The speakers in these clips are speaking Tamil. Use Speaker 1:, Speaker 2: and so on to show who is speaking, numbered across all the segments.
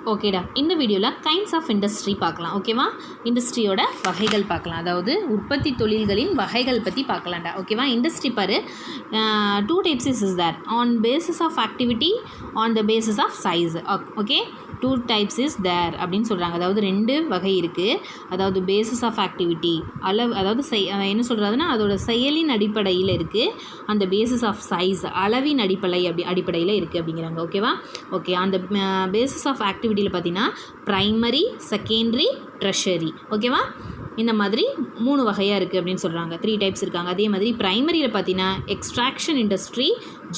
Speaker 1: ஓகேடா, இந்த வீடியோவில் கைண்ட்ஸ் ஆஃப் இண்டஸ்ட்ரி பார்க்கலாம். ஓகேவா? இண்டஸ்ட்ரியோட வகைகள் பார்க்கலாம், அதாவது உற்பத்தி தொழில்களின் வகைகள் பற்றி பார்க்கலாம்டா. ஓகேவா? இண்டஸ்ட்ரி பாரு, 2 types is there, on basis of activity, on the basis of size. Okay, 2 types is there அப்படின்னு சொல்கிறாங்க. அதாவது 2 வகை இருக்குது. அதாவது பேசிஸ் ஆஃப் ஆக்டிவிட்டி, அதாவது என்ன சொல்கிறதுனா அதோட செயலின் அடிப்படையில் இருக்குது. அந்த பேசிஸ் ஆஃப் சைஸ், அளவின் அடிப்படையில் இருக்குது அப்படிங்கிறாங்க. ஓகேவா? ஓகே, அந்த பேசிஸ் ஆஃப் ஆக்டிவிட்டியில் பார்த்தீங்கன்னா ப்ரைமரி, செகண்டரி, ட்ரெஷரி. ஓகேவா? இந்த மாதிரி 3 வகையாக இருக்குது அப்படின்னு சொல்கிறாங்க. 3 டைப்ஸ் இருக்காங்க. அதே மாதிரி ப்ரைமரியில் பார்த்தீங்கன்னா எக்ஸ்ட்ராக்ஷன் இண்டஸ்ட்ரி,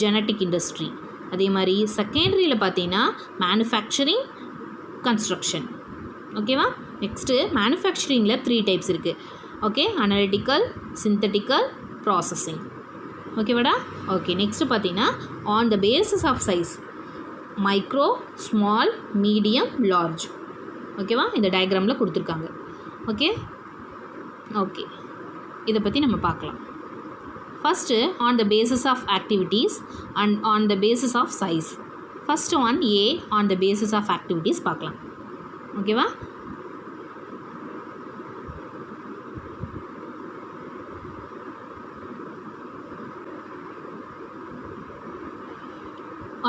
Speaker 1: ஜெனட்டிக் இண்டஸ்ட்ரி. அதே மாதிரி செகண்டரியில் பார்த்தீங்கன்னா மேனுஃபேக்சரிங், கன்ஸ்ட்ரக்ஷன். ஓகேவா? நெக்ஸ்ட்டு மேனுஃபேக்சரிங்கில் 3 டைப்ஸ் இருக்குது. Okay, analytical, synthetical, processing. ஓகேவாடா? ஓகே, நெக்ஸ்ட்டு பார்த்தீங்கன்னா on the basis of size, micro, small, medium, large. ஓகேவா? இந்த டயக்ராமில் கொடுத்துருக்காங்க. ஓகே ஓகே இதை பற்றி நம்ம பார்க்கலாம். First on the basis of activities and on the basis of size. First one A, on the basis of activities பார்க்கலாம். ஓகேவா?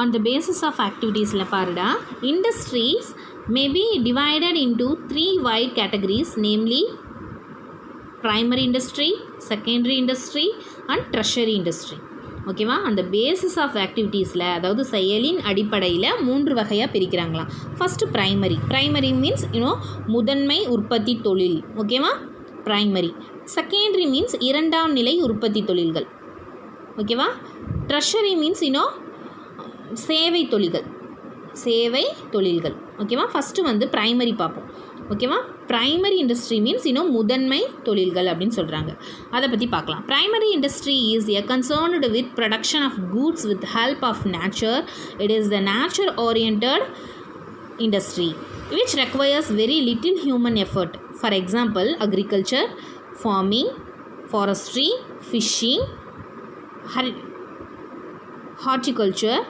Speaker 1: on the basis of activities la paruda, industries may be divided into 3 wide categories, namely primary industry, secondary industry and tertiary industry. ஓகேவா? அந்த பேசிஸ் ஆஃப் ஆக்டிவிட்டீஸில், அதாவது செயலின் அடிப்படையில் 3 வகையாக பிரிக்கிறாங்களாம். ஃபஸ்ட்டு ப்ரைமரி மீன்ஸ் முதன்மை உற்பத்தி தொழில். ஓகேவா? ப்ரைமரி. செகண்டரி மீன்ஸ் 2ஆம் நிலை உற்பத்தி தொழில்கள். ஓகேவா? ட்ரெஷரி மீன்ஸ் சேவை தொழில்கள். ஓகேவா? ஃபஸ்ட்டு ப்ரைமரி பார்ப்போம். ஓகேவா? ப்ரைமரி இண்டஸ்ட்ரி மீன்ஸ் முதன்மை தொழில்கள் அப்படின்னு சொல்கிறாங்க. அதை பற்றி பார்க்கலாம். Primary industry is concerned with production of goods with help of nature. It is the nature oriented industry which requires very little human effort. For example, agriculture, farming, forestry, fishing, horticulture,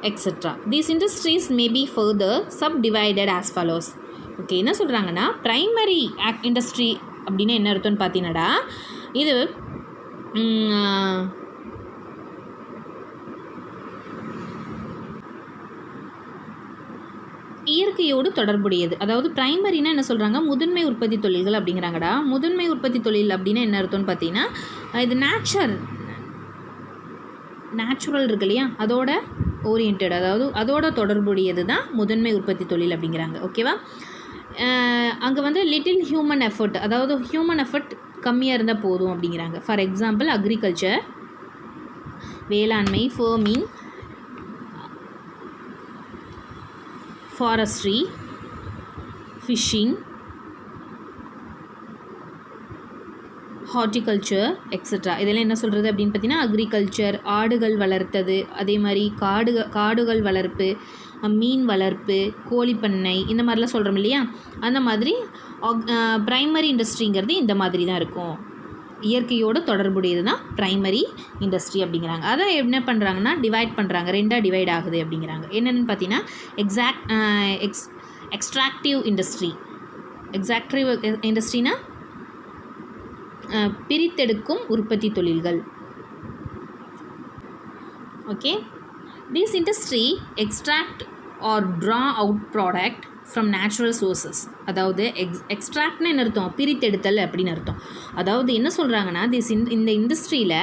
Speaker 1: etc. These industries may be further subdivided as follows. Okay, என்ன சொல்கிறாங்கன்னா ப்ரைமரி இண்டஸ்ட்ரி அப்படின்னு என்ன அர்த்தம்னு பார்த்தீங்கன்னாடா, இது இயற்கையோடு தொடர்புடையது. அதாவது ப்ரைமரினா என்ன சொல்கிறாங்க, முதன்மை உற்பத்தி தொழில்கள் அப்படிங்கிறாங்கடா. முதன்மை உற்பத்தி தொழில் அப்படின்னா என்ன அர்த்தம்னு பார்த்தீங்கன்னா, இது நேச்சுரல் இருக்கு இல்லையா, அதோட ஓரியன்டட், அதாவது அதோட தொடர்புடையது தான் முதன்மை உற்பத்தி தொழில் அப்படிங்கிறாங்க. ஓகேவா? அங்கே லிட்டில் ஹியூமன் எஃபர்ட், அதாவது ஹியூமன் எஃபர்ட் கம்மியாக இருந்தால் போதும் அப்படிங்கிறாங்க. ஃபார் எக்ஸாம்பிள் அக்ரிகல்ச்சர், வேளாண்மை, farming, forestry, fishing, horticulture, extra. இதெல்லாம் என்ன சொல்கிறது அப்படின்னு பார்த்தீங்கன்னா, அக்ரிகல்ச்சர், ஆடுகள் வளர்த்தது, அதே மாதிரி காடுகள் வளர்ப்பு, மீன் வளர்ப்பு, கோழிப்பண்ணை, இந்த மாதிரிலாம் சொல்கிறோம் இல்லையா, அந்த மாதிரி ப்ரைமரி இண்டஸ்ட்ரிங்கிறது இந்த மாதிரி தான் இருக்கும். இயற்கையோடு தொடர்புடையது தான் ப்ரைமரி இண்டஸ்ட்ரி அப்படிங்கிறாங்க. அதை என்ன பண்ணுறாங்கன்னா டிவைட் பண்ணுறாங்க, 2ஆக டிவைட் ஆகுது அப்படிங்கிறாங்க. என்னென்னு பார்த்தீங்கன்னா எக்ஸ்ட்ராக்டிவ் இண்டஸ்ட்ரினா பிரித்தெடுக்கும் உற்பத்தி தொழில்கள். Okay, this industry extract or draw out product from natural sources. அதாவது எக்ஸ்ட்ராக்ட்னு என்ன அர்த்தம், பிரித்தெடுத்தல் அப்படின்னு அர்த்தம். அதாவது என்ன சொல்கிறாங்கன்னா, இந்த இண்டஸ்ட்ரியில்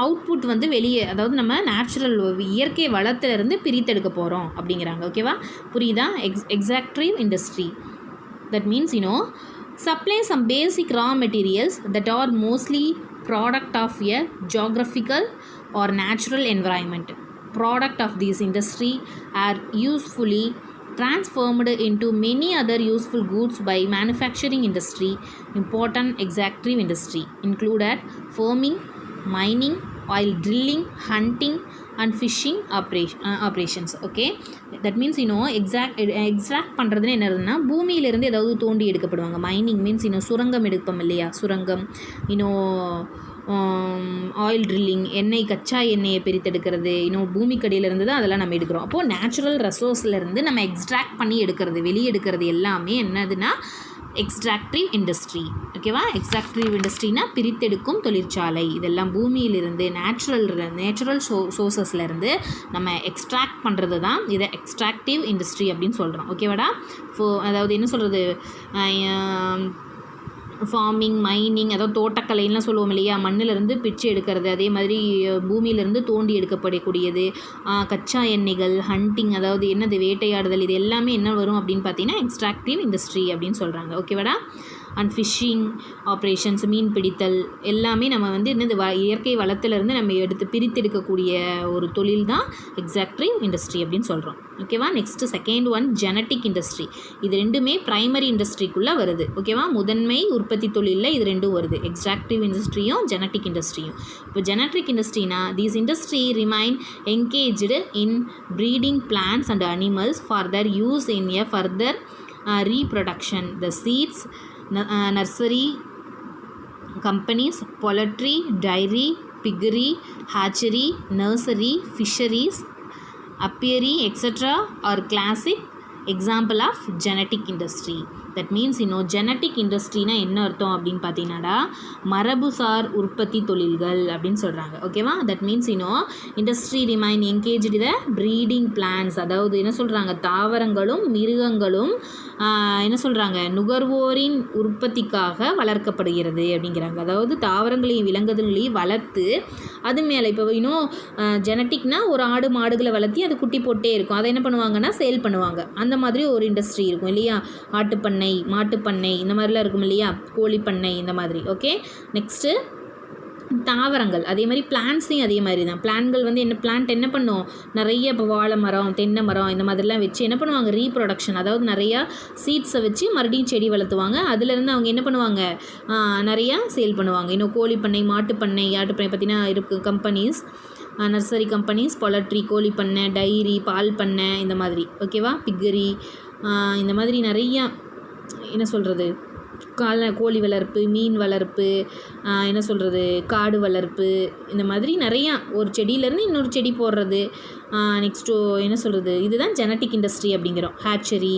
Speaker 1: அவுட்புட் வெளியே, அதாவது நம்ம நேச்சுரல் இயற்கை வளத்திலிருந்து பிரித்தெடுக்க போகிறோம் அப்படிங்கிறாங்க. ஓகேவா? புரியுதா? Extractive industry, that means supply some basic raw materials that are mostly product of a geographical or natural environment. Product of this industry are usefully transformed into many other useful goods by manufacturing industry. Important extractive industry included farming, mining, oil drilling, hunting and fishing operations. Okay, that means exact பண்ணுறதுன்னு என்னதுன்னா, பூமியிலேருந்து ஏதாவது தோண்டி எடுக்கப்படுவாங்க. மைனிங் மீன்ஸ் சுரங்கம் எடுப்போம் இல்லையா, சுரங்கம், ஆயில் ட்ரில்லிங், எண்ணெய் கச்சா எண்ணெயை பிரித்தெடுக்கிறது, இன்னும் பூமிக்கடியிலேருந்து தான் அதெல்லாம் நம்ம எடுக்கிறோம். அப்போது நேச்சுரல் ரெசோர்ஸ்லேருந்து நம்ம எக்ஸ்ட்ராக்ட் பண்ணி எடுக்கிறது, வெளியே எடுக்கிறது எல்லாமே என்னதுன்னா எக்ஸ்ட்ராக்டிவ் இண்டஸ்ட்ரி. ஓகேவா? எக்ஸ்ட்ராக்டிவ் இண்டஸ்ட்ரினா பிரித்தெடுக்கும் தொழிற்சாலை. இதெல்லாம் பூமியிலிருந்து நேச்சுரல் சோர்சஸ்லேருந்து நம்ம எக்ஸ்ட்ராக்ட் பண்ணுறது தான் இதை எக்ஸ்ட்ராக்டிவ் இண்டஸ்ட்ரி அப்படின்னு சொல்கிறோம். ஓகேவாடா? அதாவது என்ன சொல்கிறது, ஃபார்மிங், மைனிங், அதாவது தோட்டக்கலைன்னு சொல்லுவோம் இல்லையா, மண்ணிலிருந்து பிச்சு எடுக்கிறது, அதே மாதிரி பூமியிலிருந்து தோண்டி எடுக்கப்படக்கூடியது, கச்சா எண்ணெய்கள், ஹண்டிங், அதாவது என்னது வேட்டையாடுதல், இது எல்லாமே என்ன வரும் அப்படின்னு பார்த்தீங்கன்னா எக்ஸ்ட்ராக்டிவ் இண்டஸ்ட்ரி அப்படின்னு சொல்கிறாங்க. ஓகேவாடா? அண்ட் ஃபிஷ்ஷிங் ஆப்ரேஷன்ஸ், மீன் பிடித்தல் எல்லாமே நம்ம வந்து என்னது இயற்கை வளத்திலிருந்து நம்ம எடுத்து பிரித்தெடுக்கக்கூடிய ஒரு தொழில் தான் எக்ஸ்ட்ராக்டிவ் இண்டஸ்ட்ரி அப்படின்னு சொல்கிறோம். ஓகேவா? Next second one genetic industry. இது ரெண்டுமே ப்ரைமரி இண்டஸ்ட்ரிக்குள்ளே வருது. ஓகேவா? முதன்மை உற்பத்தி தொழிலில் இது ரெண்டும் வருது, எக்ஸ்ட்ராக்டிவ் இண்டஸ்ட்ரியும் ஜெனட்டிக் இண்டஸ்ட்ரியும். இப்போ ஜெனட்டிக் இண்டஸ்ட்ரினா these industry remain engaged in breeding plants and animals for their use in a further reproduction. The seeds, nursery companies, poultry, dairy, piggery, hatchery, nursery, fisheries, apiary, etc. are classic example of genetic industry. That means இன்னும் ஜெனட்டிக் இண்டஸ்ட்ரினா என்ன அர்த்தம் அப்படின்னு பார்த்தீங்கன்னா மரபுசார் உற்பத்தி தொழில்கள் அப்படின்னு சொல்கிறாங்க. ஓகேவா? தட் மீன்ஸ் இன்னும் இண்டஸ்ட்ரி ரிமைன் என்கேஜ்டு த ப்ரீடிங் பிளான்ஸ், அதாவது என்ன சொல்கிறாங்க, தாவரங்களும் மிருகங்களும் என்ன சொல்கிறாங்க, நுகர்வோரின் உற்பத்திக்காக வளர்க்கப்படுகிறது அப்படிங்கிறாங்க. அதாவது தாவரங்களையும் விலங்குகளையும் வளர்த்து அது மேலே இப்போ இன்னும் ஜெனட்டிக்னால் ஒரு ஆடு மாடுகளை வளர்த்தி அது குட்டி போட்டே இருக்கும், அதை என்ன பண்ணுவாங்கன்னா சேல் பண்ணுவாங்க. அந்த மாதிரி ஒரு இண்டஸ்ட்ரி இருக்கும் இல்லையா, ஆட்டுப்பண்ணை, மாட்டுப்பண்ணை, இந்த மாதிரிலாம் இருக்கும் இல்லையா, கோழிப்பண்ணை, இந்த மாதிரி. ஓகே, நெக்ஸ்ட்டு தாவரங்கள், அதே மாதிரி பிளான்ட்ஸையும் அதே மாதிரி தான். பிளான்கள் வந்து பிளான்ட் என்ன பண்ணும், நிறைய இப்போ வாழை மரம், தென்னை மரம், இந்த மாதிரிலாம் வச்சு என்ன பண்ணுவாங்க, ரீப்ரொடக்ஷன், அதாவது நிறையா சீட்ஸை வச்சு மறுபடியும் செடி வளர்த்துவாங்க. அதுலேருந்து அவங்க என்ன பண்ணுவாங்க, நிறையா சேல் பண்ணுவாங்க. இன்னும் கோழிப்பண்ணை, மாட்டுப்பண்ணை, ஆட்டுப்பண்ணை பார்த்திங்கன்னா இருக்குது கம்பெனிஸ், நர்சரி கம்பெனிஸ், பொலட்ரி, கோழிப்பண்ணை, டைரி, பால் பண்ணை, இந்த மாதிரி. ஓகேவா? பிக்கரி, இந்த மாதிரி நிறையா என்ன சொல்கிறது, கோழி வளர்ப்பு, மீன் வளர்ப்பு, என்ன சொல்கிறது, காடு வளர்ப்பு, இந்த மாதிரி நிறையா ஒரு செடியிலேருந்து இன்னொரு செடி போடுறது. நெக்ஸ்ட்டு என்ன சொல்கிறது, இதுதான் ஜெனட்டிக் இண்டஸ்ட்ரி அப்படிங்கிறோம். ஹேச்சரி,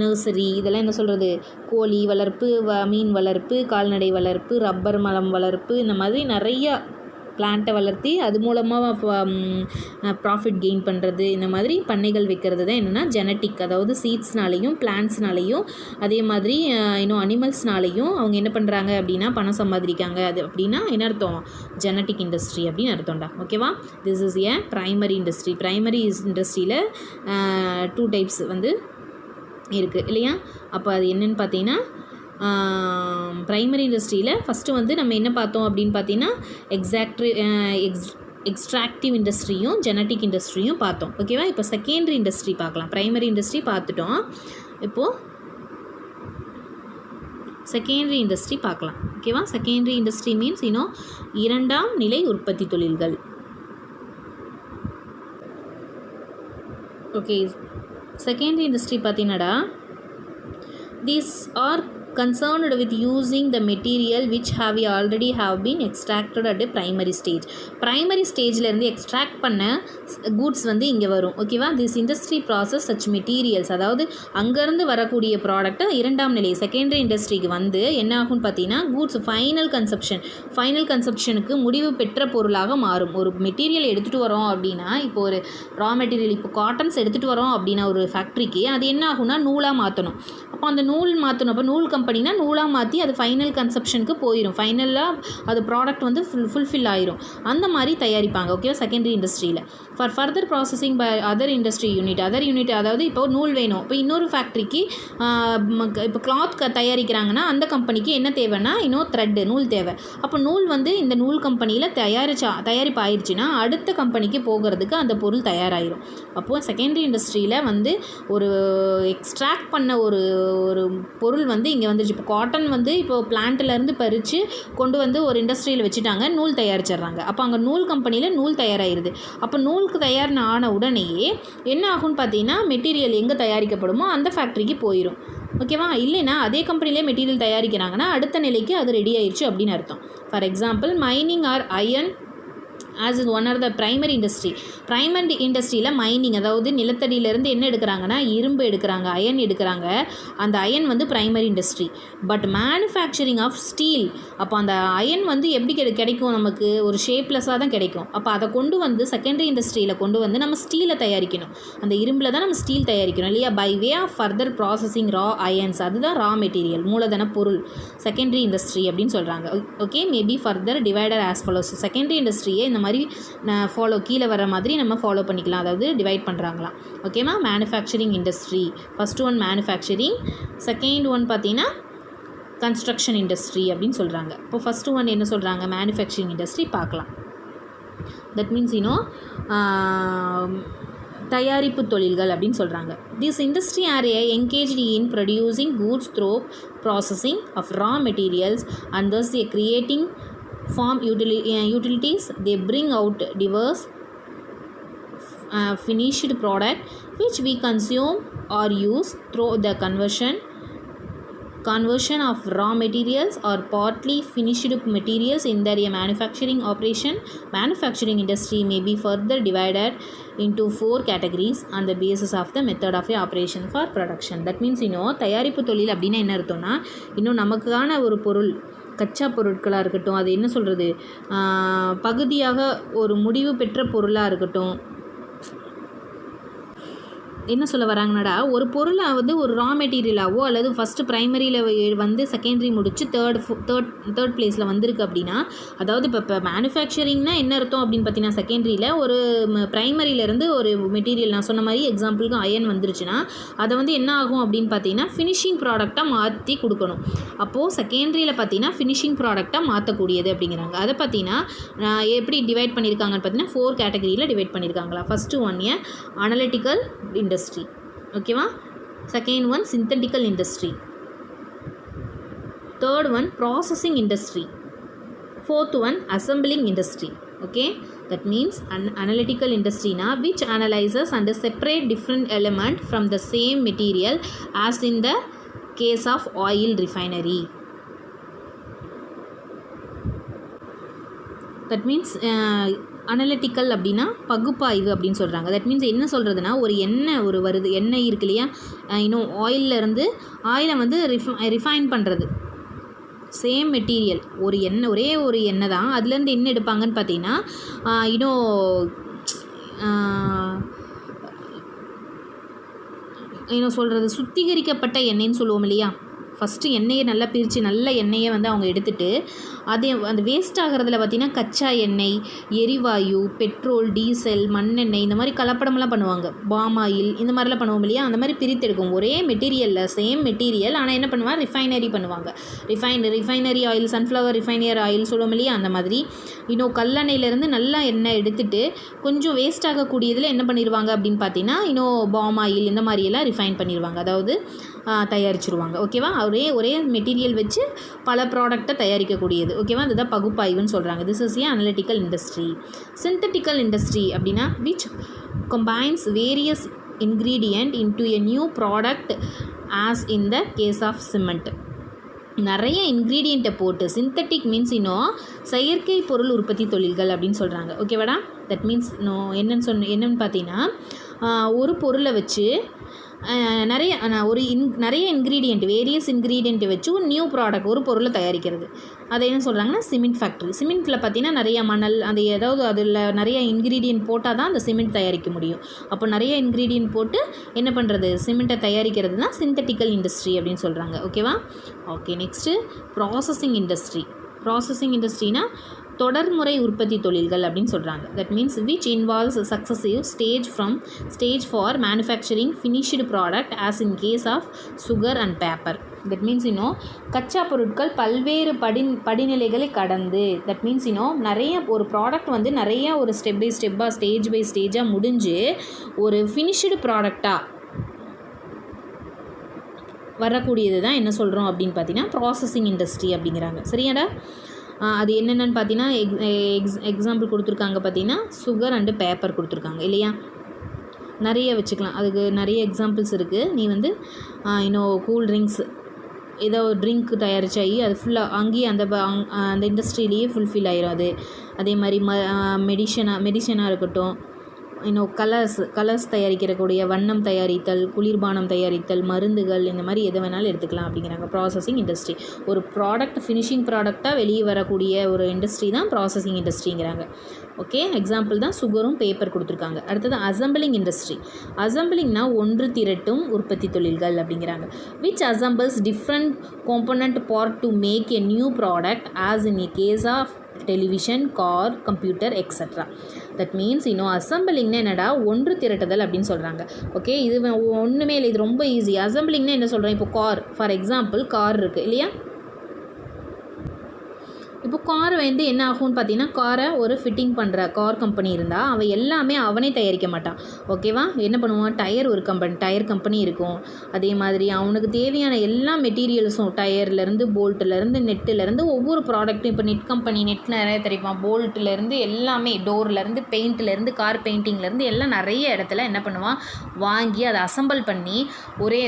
Speaker 1: நர்சரி, இதெல்லாம் என்ன சொல்கிறது, கோழி வளர்ப்பு, மீன் வளர்ப்பு, கால்நடை வளர்ப்பு, ரப்பர் மரம் வளர்ப்பு, இந்த மாதிரி நிறையா பிளான்ட்டை வளர்த்தி அது மூலமாக ப்ராஃபிட் கெயின் பண்ணுறது, இந்த மாதிரி பண்ணைகள் வைக்கிறது தான் என்னென்னா ஜெனட்டிக். அதாவது சீட்ஸ்னாலேயும் பிளான்ட்ஸ்னாலேயும் அதே மாதிரி இன்னும் அனிமல்ஸ்னாலேயும் அவங்க என்ன பண்ணுறாங்க அப்படின்னா பணம் சம்பாதிக்காங்க. அது அப்படின்னா என்ன அர்த்தம், ஜெனட்டிக் இண்டஸ்ட்ரி அப்படின்னு அர்த்தம்டா. ஓகேவா? This is A primary industry. Primary இண்டஸ்ட்ரியில் 2 டைப்ஸ் வந்து இருக்குது இல்லையா. அப்போ அது என்னென்னு பார்த்தீங்கன்னா ப்ரைமரி இண்டஸ்ட்ரியில் ஃபஸ்ட்டு வந்து நம்ம என்ன பார்த்தோம் அப்படின்னு பார்த்தீங்கன்னா எக்ஸ்ட்ராக்டிவ் இண்டஸ்ட்ரியும் ஜெனட்டிக் இண்டஸ்ட்ரியும் பார்த்தோம். ஓகேவா? இப்போ செகண்டரி இண்டஸ்ட்ரி பார்க்கலாம். ப்ரைமரி இண்டஸ்ட்ரி பார்த்துட்டோம், இப்போது செகண்டரி இண்டஸ்ட்ரி பார்க்கலாம். ஓகேவா? செகண்டரி இண்டஸ்ட்ரி மீன்ஸ் இன்னும் 2ஆம் நிலை உற்பத்தி தொழில்கள். ஓகே, செகண்டரி இண்டஸ்ட்ரி பார்த்தீங்கன்னாடா these are concerned with using the material which already have been extracted at a primary stage. primary stageலேருந்து எக்ஸ்ட்ராக்ட் பண்ண கூட்ஸ் வந்து இங்கே வரும். ஓகேவா? This industry process such materials, அதாவது அங்கேருந்து வரக்கூடிய ப்ராடக்ட்டை 2ஆம் நிலை செகண்டரி இண்டஸ்ட்ரிக்கு வந்து என்ன ஆகும்னு பார்த்தீங்கன்னா கூட்ஸ் ஃபைனல் கன்சப்ஷனுக்கு முடிவு பெற்ற பொருளாக மாறும். ஒரு மெட்டீரியல் எடுத்துகிட்டு வரோம் அப்படின்னா, இப்போ ஒரு ரா மெட்டீரியல், இப்போ காட்டன்ஸ் எடுத்துகிட்டு வரோம் அப்படின்னா ஒரு ஃபேக்ட்ரிக்கு அது என்ன ஆகும்னா நூலாக மாற்றணும். அப்போ அந்த நூல் மாற்றணும். அப்போ நூல் கம்பெனினா நூலாக மாற்றி அது ஃபைனல் கன்சப்ஷனுக்கு போயிடும். ஃபைனலாக அது ப்ராடக்ட் வந்து ஃபுல்ஃபில் ஆயிரும். அந்த மாதிரி தயாரிப்பாங்க. ஓகேவா? செகண்டரி இண்டஸ்ட்ரியில் for further processing by other industry unit. அதாவது இப்போ நூல் வேணும், இப்போ இன்னொரு ஃபேக்ட்ரிக்கு இப்போ கிளாத் தயாரிக்கிறாங்கன்னா அந்த கம்பெனிக்கு என்ன தேவைன்னா இன்னும் த்ரெட்டு, நூல் தேவை. அப்போ நூல் வந்து இந்த நூல் கம்பெனியில் தயாரிப்பு ஆயிடுச்சுன்னா அடுத்த கம்பெனிக்கு போகிறதுக்கு அந்த பொருள் தயாராகிடும். அப்போது செகண்டரி இண்டஸ்ட்ரியில் வந்து ஒரு எக்ஸ்ட்ராக்ட் பண்ண ஒரு பொருள் வந்து இங்கே வந்துருச்சு. இப்போ காட்டன் வந்து இப்போ பிளான்ட்லேருந்து பறித்து கொண்டு வந்து ஒரு இண்டஸ்ட்ரியில் வச்சுட்டாங்க, நூல் தயாரிச்சிட்றாங்க. அப்போ அங்கே நூல் கம்பெனியில் நூல் தயாராகிடுது. அப்போ நூலுக்கு ஆன உடனேயே என்ன ஆகும்னு பார்த்தீங்கன்னா மெட்டீரியல் எங்கே தயாரிக்கப்படுமோ அந்த ஃபேக்ட்ரிக்கு போயிடும். ஓகேவா. இல்லைன்னா அதே கம்பெனிலே மெட்டீரியல் தயாரிக்கிறாங்கன்னா அடுத்த நிலைக்கு அது ரெடி ஆயிடுச்சு அப்படின்னு அர்த்தம். For example mining or iron ore is one or the primary industry. Primary இண்டஸ்ட்ரியில் மைனிங், அதாவது நிலத்தடியிலேருந்து என்ன எடுக்கிறாங்கன்னா இரும்பு எடுக்கிறாங்க, அயன் எடுக்கிறாங்க. அந்த அயன் வந்து primary industry. But manufacturing of steel, அப்போ அந்த அயன் வந்து எப்படி கிடைக்கும், நமக்கு ஒரு ஷேப்லெஸ்ஸாக தான் கிடைக்கும். அப்போ அதை கொண்டு வந்து செகண்டரி இண்டஸ்ட்ரியில் கொண்டு வந்து நம்ம ஸ்டீலை தயாரிக்கணும். அந்த இரும்பில் தான் நம்ம ஸ்டீல் தயாரிக்கணும் இல்லையா. By way of further processing raw irons, அதுதான் ரா மெட்டீரியல், மூலதன பொருள், செகண்டரி இண்டஸ்ட்ரி அப்படின்னு சொல்கிறாங்க. Okay, maybe further divider as follows. Secondary இண்டஸ்ட்ரியை இந்த மாதிரி ஃபாலோ கீழே வர மாதிரி நம்ம ஃபாலோ பண்ணிக்கலாம், அதாவது டிவைட் பண்ணுறாங்களாம். ஓகேவா. Manufacturing industry, first one manufacturing, second one பார்த்தீங்கன்னா கன்ஸ்ட்ரக்ஷன் இண்டஸ்ட்ரி அப்படின்னு சொல்கிறாங்க. இப்போ ஃபஸ்ட்டு ஒன் என்ன சொல்கிறாங்க, மேனுஃபேக்சரிங் இண்டஸ்ட்ரி பார்க்கலாம். தட் மீன்ஸ் தயாரிப்பு தொழில்கள் அப்படின்னு சொல்கிறாங்க. This industry are engaged in producing goods through processing of raw materials and thus creating farm utilities. They bring out diverse finished product which we consume or use through the conversion of raw materials or partly finished materials in their manufacturing operation. Manufacturing industry may be further divided into 4 categories on the basis of the method of operation for production. That means தயாரிப்பு தொழில் அப்படின்னா என்ன அர்த்தம்னா, இன்னும் நமக்கான ஒரு பொருள், கச்சா பொருட்களாக இருக்கட்டும், அது என்ன சொல்கிறது, பகுதியாக ஒரு முடிவு பெற்ற பொருளாக இருக்கட்டும், என்ன சொல்ல வராங்கன்னாடா, ஒரு பொருளை வந்து ஒரு ரா மெட்டீரியலாவோ அல்லது ஃபஸ்ட்டு ப்ரைமரியில் வந்து செகண்டரி முடித்து தேர்ட் பிளேஸில் வந்திருக்கு அப்படின்னா, அதாவது இப்போ மேனுஃபேக்சரிங்னா என்ன அர்த்தம் அப்படின்னு பார்த்தீங்கன்னா, செகண்டரியில் ஒரு ப்ரைமரியிலேருந்து ஒரு மெட்டீரியல், நான் சொன்ன மாதிரி எக்ஸாம்பிளுக்கு அயன் வந்துருச்சுன்னா அதை வந்து என்ன ஆகும் அப்படின்னு பார்த்தீங்கன்னா ஃபினிஷிங் ப்ராடக்டாக மாற்றி கொடுக்கணும். அப்போது செகண்டரியில் பார்த்தீங்கன்னா ஃபினிஷிங் ப்ராடக்டாக மாற்றக்கூடியது அப்படிங்கிறாங்க. அதை பார்த்தீங்கன்னா எப்படி டிவைட் பண்ணியிருக்காங்கன்னு பார்த்தீங்கன்னா 4 கேட்டகரியில் டிவைட் பண்ணியிருக்காங்களா. First one analytical industry, okay va. Second one synthetical industry, third one processing industry, fourth one assembling industry. Okay, that means an analytical industry na which analyzes and separate different element from the same material, as in the case of oil refinery. That means analytical அப்படின்னா பகுப்பாய்வு அப்படின்னு சொல்கிறாங்க. தட் மீன்ஸ் என்ன சொல்கிறதுனா, ஒரு எண்ணெய் வருது, எண்ணெய் இருக்கு இல்லையா, இன்னும் ஆயிலிருந்து ஆயிலை வந்து ரிஃபைன் பண்ணுறது, சேம் மெட்டீரியல், ஒரு எண்ணெய், ஒரே ஒரு எண்ணெய் தான், அதுலேருந்து என்ன எடுப்பாங்கன்னு பார்த்தீங்கன்னா இன்னும் சொல்கிறது சுத்திகரிக்கப்பட்ட எண்ணெய்ன்னு சொல்லுவோம் இல்லையா. ஃபஸ்ட்டு எண்ணெயை நல்லா பிரித்து நல்ல எண்ணெயை வந்து அவங்க எடுத்துகிட்டு அதே அந்த வேஸ்ட் ஆகிறதுல பார்த்திங்கன்னா கச்சா எண்ணெய், எரிவாயு, பெட்ரோல், டீசல், மண்ணெண்ணெய், இந்த மாதிரி கலப்படமெல்லாம் பண்ணுவாங்க, பாம் ஆயில், இந்த மாதிரிலாம் பண்ணுவோம் இல்லையா. அந்த மாதிரி பிரித்து எடுக்கும், ஒரே மெட்டீரியலில் சேம் மெட்டீரியல், ஆனால் என்ன பண்ணுவாங்க, ரிஃபைனரி பண்ணுவாங்க. ரிஃபைனரி ஆயில், சன்ஃப்ளவர் ரிஃபைனர் ஆயில் சொல்லுவோம் இல்லையா, அந்த மாதிரி இன்னும் கல்லெண்ணெயிலேருந்து நல்லா எண்ணெய் எடுத்துகிட்டு கொஞ்சம் வேஸ்ட் ஆகக்கூடியதில் என்ன பண்ணிடுவாங்க அப்படின்னு பார்த்தீங்கன்னா இன்னும் பாம் ஆயில் இந்த மாதிரியெல்லாம் ரிஃபைன் பண்ணிடுவாங்க, அதாவது தயாரிச்சிருவாங்க. ஓகேவா. ஒரே மெட்டீரியல் வச்சு பல ப்ராடக்டை தயாரிக்கக்கூடியது. ஓகேவா. அதுதான் பகுப்பாய்வுன்னு சொல்கிறாங்க. This is a analytical industry. Synthetical industry அப்படின்னா which combines various ingredient into a new product, as in the case of cement. நிறைய இன்க்ரீடியண்ட்டை போட்டு, சிந்தட்டிக் மீன்ஸ் செயற்கை பொருள் உற்பத்தி தொழில்கள் அப்படின்னு சொல்கிறாங்க. ஓகேவாடா. தட் மீன்ஸ் என்னன்னு பார்த்தீங்கன்னா, ஒரு பொருளை வச்சு நிறைய இன்க்ரீடியண்ட், வேரியஸ் இன்க்ரீடியண்ட்டை வச்சு ஒரு நியூ ப்ராடக்ட், ஒரு பொருளை தயாரிக்கிறது. அதை என்ன சொல்கிறாங்கன்னா சிமெண்ட் ஃபேக்ட்ரி. சிமெண்ட்டில் பார்த்திங்கன்னா நிறைய மணல், அந்த ஏதாவது அதில் நிறைய இன்க்ரீடியண்ட் போட்டால் தான் அந்த சிமெண்ட் தயாரிக்க முடியும். அப்போ நிறைய இன்க்ரீடியண்ட் போட்டு என்ன பண்ணுறது, சிமெண்ட்டை தயாரிக்கிறது தான் சிந்தட்டிக்கல் இண்டஸ்ட்ரி அப்படின்னு சொல்கிறாங்க. ஓகேவா. Okay, next processing industry. Processing இண்டஸ்ட்ரினா தொடர்முறை உற்பத்தி தொழில்கள் அப்படின்னு சொல்கிறாங்க. That means which involves successive stage for manufacturing finished product, as in case of sugar and paper. That means கச்சா பொருட்கள் பல்வேறு படிநிலைகளை கடந்து, தட் மீன்ஸ் நிறைய ஒரு ப்ராடக்ட் வந்து நிறைய ஒரு ஸ்டெப் பை ஸ்டேஜாக முடிஞ்சு ஒரு ஃபினிஷ்டு ப்ராடக்டாக வரக்கூடியது தான் என்ன சொல்கிறோம் அப்படின்னு பார்த்தீங்கன்னா ப்ராசஸிங் இண்டஸ்ட்ரி அப்படிங்கிறாங்க. சரியாடா. அது என்னென்னு பார்த்தீங்கன்னா எக்ஸாம்பிள் கொடுத்துருக்காங்க. பார்த்தீங்கன்னா சுகர் அண்டு பேப்பர் கொடுத்துருக்காங்க இல்லையா. நிறைய வச்சுக்கலாம். அதுக்கு நிறைய எக்ஸாம்பிள்ஸ் இருக்குது. நீ வந்து இன்னும் கூல் ட்ரிங்க்ஸ் ஏதோ ஒரு ட்ரிங்க் தயாரிச்சாகி அது ஃபுல்லாக அங்கேயே அந்த இண்டஸ்ட்ரியிலேயே ஃபுல்ஃபில் ஆயிரும் அது. அதே மாதிரி மெடிசனாக இருக்கட்டும், இன்னும் கலர்ஸ் தயாரிக்கக்கூடிய வண்ணம் தயாரித்தல், குளிர்பானம் தயாரித்தல், மருந்துகள், இந்த மாதிரி எதை வேணாலும் எடுத்துக்கலாம் அப்படிங்கிறாங்க. ப்ராசஸிங் இண்டஸ்ட்ரி ஒரு ப்ராடக்ட் ஃபினிஷிங் ப்ராடக்டாக வெளியே வரக்கூடிய ஒரு இண்டஸ்ட்ரி தான் ப்ராசஸிங் இண்டஸ்ட்ரிங்கிறாங்க. ஓகே, எக்ஸாம்பிள் தான் சுகரும் பேப்பர் கொடுத்துருக்காங்க. அடுத்தது அசம்பிளிங் இண்டஸ்ட்ரி. அசம்பிளிங்னா ஒன்று திரட்டும் உற்பத்தி தொழில்கள் அப்படிங்கிறாங்க. Which assembles different component part to make a new product as in a case of television, car, computer extra. That means இன்னும் அசம்பிளிங்னா என்னடா, ஒன்று திரட்டுதல் அப்படின்னு சொல்கிறாங்க. ஓகே, இது ஒன்றுமே இல்லை, இது ரொம்ப ஈஸி. அசம்பிளிங்னா என்ன சொல்கிறேன், இப்போ கார் ஃபார் எக்ஸாம்பிள் கார் இருக்குது இல்லையா. இப்போ கார் வந்து என்ன ஆகும்னு பார்த்தீங்கன்னா, காரை ஒரு ஃபிட்டிங் பண்ணுற கார் கம்பெனி இருந்தால் அவன் எல்லாமே அவனே தயாரிக்க மாட்டான். ஓகேவா, என்ன பண்ணுவான், டயர் கம்பெனி இருக்கும். அதே மாதிரி அவனுக்கு தேவையான எல்லா மெட்டீரியல்ஸும் டயர்லேருந்து போல்ட்டுலேருந்து நெட்டுலேருந்து ஒவ்வொரு ப்ராடக்ட்டும், இப்போ நெட் நிறைய தெரியுமா, போல்ட்டுலேருந்து எல்லாமே, டோர்லேருந்து பெயிண்ட்லேருந்து கார் பெயிண்டிங்லேருந்து எல்லாம் நிறைய இடத்துல என்ன பண்ணுவான், வாங்கி அதை அசம்பிள் பண்ணி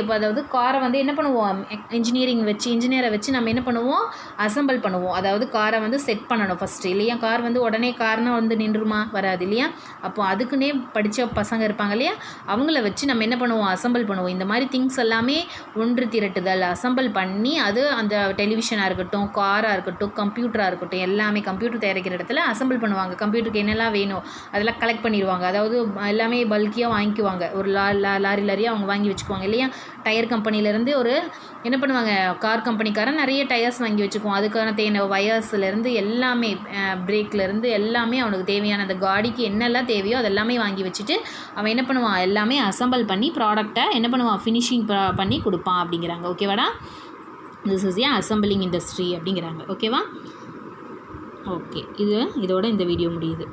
Speaker 1: இப்போ அதாவது காரை வந்து என்ன பண்ணுவோம், இன்ஜினியரை வச்சு நம்ம என்ன பண்ணுவோம், அசம்பிள் பண்ணுவோம். அதாவது காரை வந்து செட் பண்ணணும் ஃபஸ்ட்டு இல்லையா. கார் வந்து உடனே கார்னா வந்து நின்றுமா, வராது இல்லையா. அப்போ அதுக்குன்னே படித்த பசங்க இருப்பாங்க இல்லையா, அவங்கள வச்சு நம்ம என்ன பண்ணுவோம், அசம்பிள் பண்ணுவோம். இந்த மாதிரி திங்ஸ் எல்லாமே ஒன்று திரட்டுதல், அசம்பிள் பண்ணி அது அந்த டெலிவிஷனாக இருக்கட்டும், காராக இருக்கட்டும், கம்ப்யூட்டராக இருக்கட்டும், எல்லாமே கம்ப்யூட்டர் தயாரிக்கிற இடத்துல அசம்பிள் பண்ணுவாங்க. கம்ப்யூட்டருக்கு என்னெல்லாம் வேணும் அதெல்லாம் கலெக்ட் பண்ணிடுவாங்க. அதாவது எல்லாமே பல்கியாக வாங்கிக்குவாங்க. ஒரு லாரியாக அவங்க வாங்கி வச்சுக்குவாங்க இல்லையா. டயர் கம்பெனிலேருந்து என்ன பண்ணுவாங்க, கார் கம்பெனிக்காரன் நிறைய டயர்ஸ் வாங்கி வச்சுக்குவோம். அதுக்கான வயர்ஸ்லேருந்து எல்லாமே, பிரேக்லேருந்து எல்லாமே அவனுக்கு தேவையான அந்த காடிக்கு என்னெல்லாம் தேவையோ அதெல்லாமே வாங்கி வச்சுட்டு அவன் என்ன பண்ணுவான், எல்லாமே அசம்பிள் பண்ணி ப்ராடக்டை என்ன பண்ணுவான், ஃபினிஷிங் பண்ணி கொடுப்பான் அப்படிங்கிறாங்க. ஓகேவாடா, this is a assembling industry அப்படிங்கிறாங்க. ஓகேவா, ஓகே, இதோட இந்த வீடியோ முடியுது.